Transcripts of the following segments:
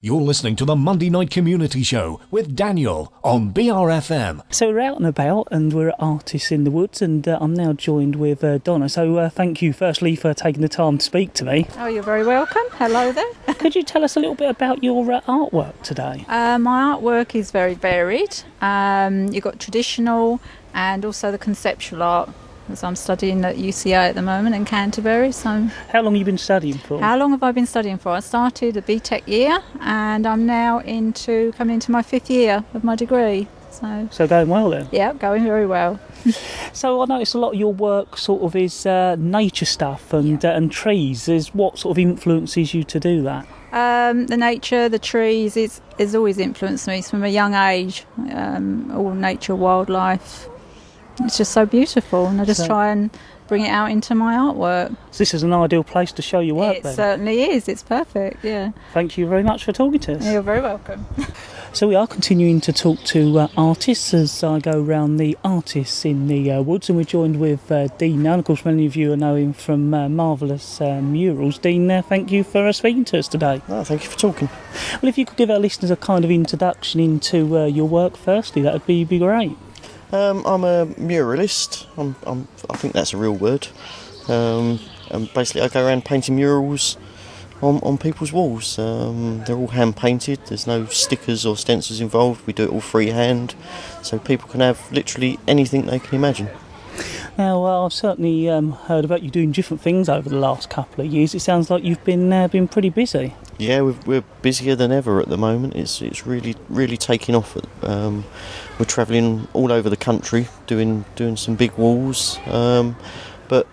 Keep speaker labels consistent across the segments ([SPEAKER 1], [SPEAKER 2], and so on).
[SPEAKER 1] You're listening to the Monday Night Community Show with Daniel on BRFM.
[SPEAKER 2] So we're out and about and we're at Artists in the Woods, and I'm now joined with Donna. So thank you firstly for taking the time to speak to me.
[SPEAKER 3] Oh, you're very welcome. Hello there.
[SPEAKER 2] Could you tell us a little bit about your artwork today?
[SPEAKER 3] My artwork is very varied. You've got traditional and also the conceptual art, as I'm studying at UCA at the moment in Canterbury. So,
[SPEAKER 2] how long have you been studying for?
[SPEAKER 3] How long have I been studying for? I started a BTEC year and I'm now coming into my 5th year of my degree.
[SPEAKER 2] So going well then?
[SPEAKER 3] Yeah, going very well.
[SPEAKER 2] So I noticed a lot of your work sort of is nature stuff and trees. What sort of influences you to do that?
[SPEAKER 3] The nature, the trees, it's always influenced me from a young age. All nature, wildlife. It's just so beautiful, and I just try and bring it out into my artwork.
[SPEAKER 2] So this is an ideal place to show your work then?
[SPEAKER 3] It certainly is, it's perfect, yeah.
[SPEAKER 2] Thank you very much for talking to us.
[SPEAKER 3] You're very welcome.
[SPEAKER 2] So we are continuing to talk to artists as I go around the Artists in the Woods, and we're joined with Dean now. And of course many of you know him from Marvellous Murals. Dean, thank you for speaking to us today.
[SPEAKER 4] Oh, thank you for talking.
[SPEAKER 2] Well, if you could give our listeners a kind of introduction into your work firstly, that would be great.
[SPEAKER 4] I'm a muralist. I think that's a real word. And basically I go around painting murals on people's walls. They're all hand painted. There's no stickers or stencils involved. We do it all freehand, so people can have literally anything they can imagine.
[SPEAKER 2] Now, I've certainly heard about you doing different things over the last couple of years. It sounds like you've been pretty busy.
[SPEAKER 4] Yeah, we're busier than ever at the moment. It's really taking off. We're travelling all over the country doing some big walls. But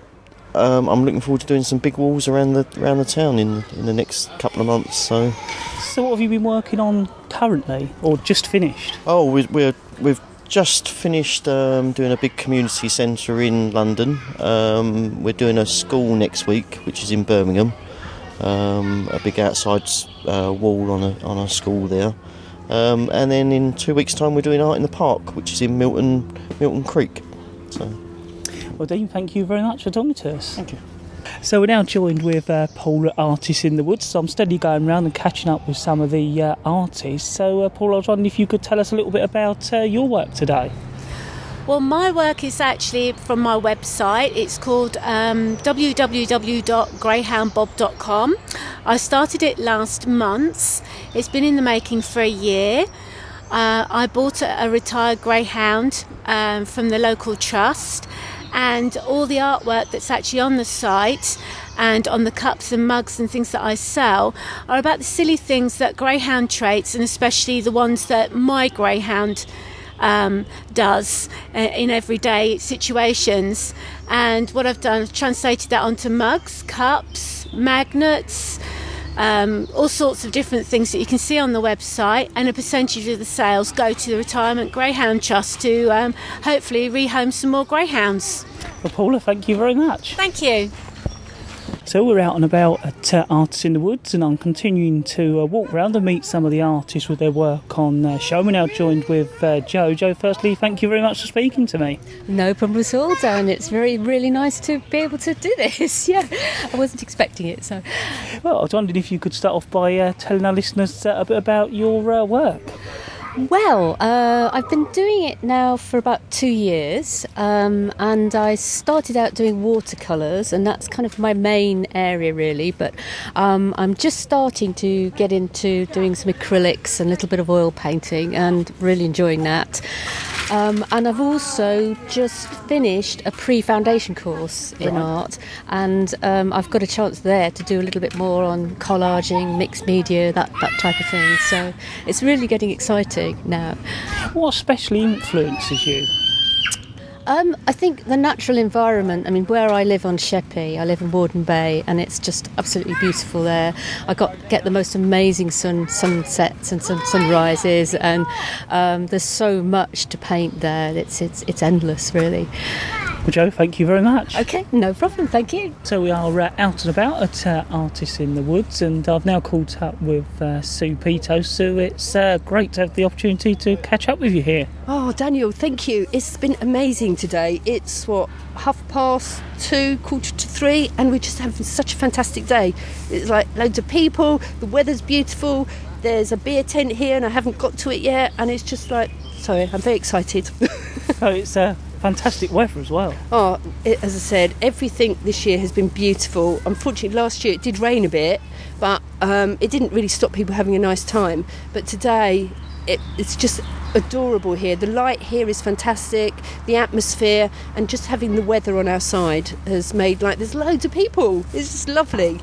[SPEAKER 4] I'm looking forward to doing some big walls around the town in the next couple of months. So
[SPEAKER 2] what have you been working on currently, or just finished?
[SPEAKER 4] Oh, we've just finished doing a big community centre in London. We're doing a school next week, which is in Birmingham. A big outside wall on a school there. And then in 2 weeks' time we're doing art in the park, which is in Milton Creek. So.
[SPEAKER 2] Well, Dean, thank you very much for talking to us.
[SPEAKER 4] Thank you.
[SPEAKER 2] So we're now joined with Paul at Artists in the Woods. So I'm steadily going around and catching up with some of the artists. So Paul, I was wondering if you could tell us a little bit about your work today.
[SPEAKER 5] Well, my work is actually from my website. It's called www.greyhoundbob.com. I started it last month. It's been in the making for a year. I bought a retired greyhound from the local trust, and all the artwork that's actually on the site and on the cups and mugs and things that I sell are about the silly things that greyhound traits, and especially the ones that my greyhound does in everyday situations. And what I've done, I've translated that onto mugs, cups, magnets, all sorts of different things that you can see on the website, and a percentage of the sales go to the Retirement Greyhound Trust to hopefully rehome some more greyhounds.
[SPEAKER 2] Well, Paula, thank you very much.
[SPEAKER 5] Thank you.
[SPEAKER 2] So we're out and about at Artists in the Woods, and I'm continuing to walk around and meet some of the artists with their work on show. We're now joined with Jo. Jo, firstly, thank you very much for speaking to me.
[SPEAKER 6] No problem at all, Dan. It's really nice to be able to do this. Yeah, I wasn't expecting it. So,
[SPEAKER 2] well, I was wondering if you could start off by telling our listeners a bit about your work.
[SPEAKER 6] Well, I've been doing it now for about 2 years, and I started out doing watercolours, and that's kind of my main area really, but I'm just starting to get into doing some acrylics and a little bit of oil painting, and really enjoying that. And I've also just finished a pre-foundation course in art, and I've got a chance there to do a little bit more on collaging, mixed media, that type of thing. So it's really getting exciting now.
[SPEAKER 2] What especially influences you?
[SPEAKER 6] I think the natural environment. I mean, where I live on Sheppey, I live in Warden Bay, and it's just absolutely beautiful there. I get the most amazing sunsets and sunrises, and there's so much to paint there. It's endless, really.
[SPEAKER 2] Well, Jo, thank you very much.
[SPEAKER 6] Okay, no problem, thank you.
[SPEAKER 2] So we are out and about at Artists in the Woods, and I've now caught up with Sue Pito. Sue, it's great to have the opportunity to catch up with you here.
[SPEAKER 7] Oh, Daniel, thank you. It's been amazing today. It's 2:30, 2:45, and we're just having such a fantastic day. It's like loads of people, the weather's beautiful, there's a beer tent here and I haven't got to it yet, and it's just like, sorry, I'm very excited.
[SPEAKER 2] So it's fantastic weather as well.
[SPEAKER 7] As I said, everything this year has been beautiful. Unfortunately, last year it did rain a bit, but it didn't really stop people having a nice time. But today, it's just adorable here. The light here is fantastic, the atmosphere, and just having the weather on our side has made, there's loads of people. It's just lovely.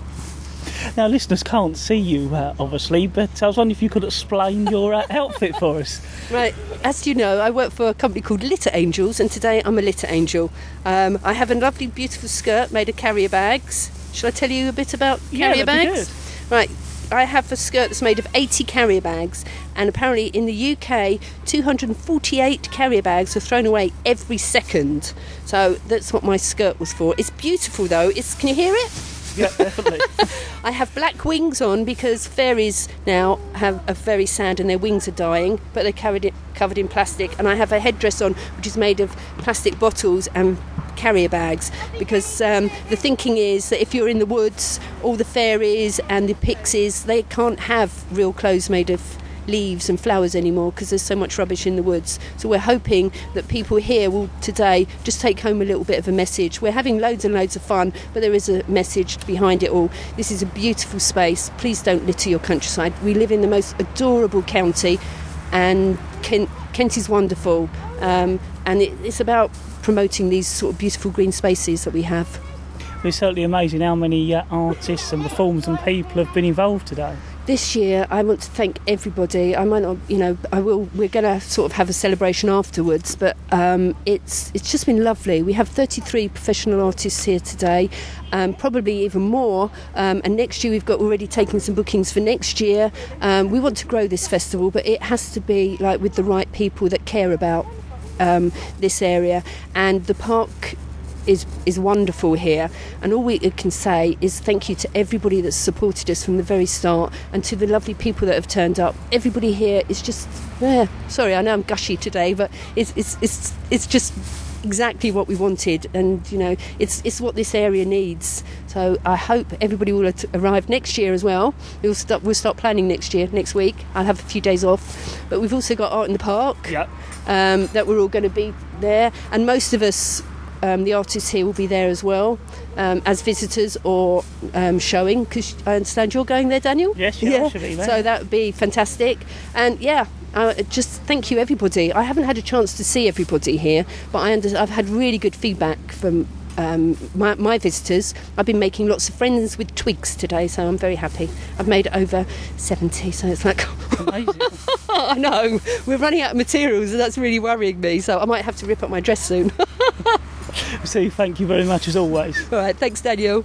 [SPEAKER 2] Now, listeners can't see you, obviously, but I was wondering if you could explain your outfit for us.
[SPEAKER 7] Right, as you know, I work for a company called Litter Angels, and today I'm a litter angel. I have a lovely, beautiful skirt made of carrier bags. Shall I tell you a bit about carrier
[SPEAKER 2] that'd
[SPEAKER 7] bags?
[SPEAKER 2] be good.
[SPEAKER 7] Right, I have a skirt that's made of 80 carrier bags, and apparently in the UK, 248 carrier bags are thrown away every second. So that's what my skirt was for. It's beautiful though. Can you hear it?
[SPEAKER 2] Yeah, definitely.
[SPEAKER 7] I have black wings on because fairies now are very sad and their wings are dying, but they're covered in plastic. And I have a headdress on which is made of plastic bottles and carrier bags, because the thinking is that if you're in the woods, all the fairies and the pixies, they can't have real clothes made of leaves and flowers anymore because there's so much rubbish in the woods. So we're hoping that people here will today just take home a little bit of a message. We're having loads and loads of fun, but there is a message behind it all. This is a beautiful space. Please don't litter your countryside. We live in the most adorable county, and Kent is wonderful, and it's about promoting these sort of beautiful green spaces that we have.
[SPEAKER 2] It's certainly amazing how many artists and performers and people have been involved today.
[SPEAKER 7] This year, I want to thank everybody. I might not, I will. We're going to sort of have a celebration afterwards, but it's just been lovely. We have 33 professional artists here today, probably even more. And next year, we've got already taken some bookings for next year. We want to grow this festival, but it has to be with the right people that care about this area, and the park is wonderful here, and all we can say is thank you to everybody that's supported us from the very start, and to the lovely people that have turned up. Everybody here is just sorry, I know I'm gushy today, but it's just exactly what we wanted, and it's what this area needs. So I hope everybody will arrive next year as well. We'll start planning next week. I'll have a few days off, but we've also got Art in the Park.
[SPEAKER 2] Yep.
[SPEAKER 7] That we're all going to be there, and most of us, the artists here, will be there as well, as visitors or showing, because I understand you're going there, Daniel?
[SPEAKER 2] Yes, I should be there.
[SPEAKER 7] So that would be fantastic. And just thank you everybody. I haven't had a chance to see everybody here, but I've had really good feedback from my visitors. I've been making lots of friends with twigs today, so I'm very happy. I've made over 70, so it's like
[SPEAKER 2] Amazing.
[SPEAKER 7] I know, we're running out of materials, and that's really worrying me, so I might have to rip up my dress soon.
[SPEAKER 2] So thank you very much as always.
[SPEAKER 7] All right, thanks Daniel.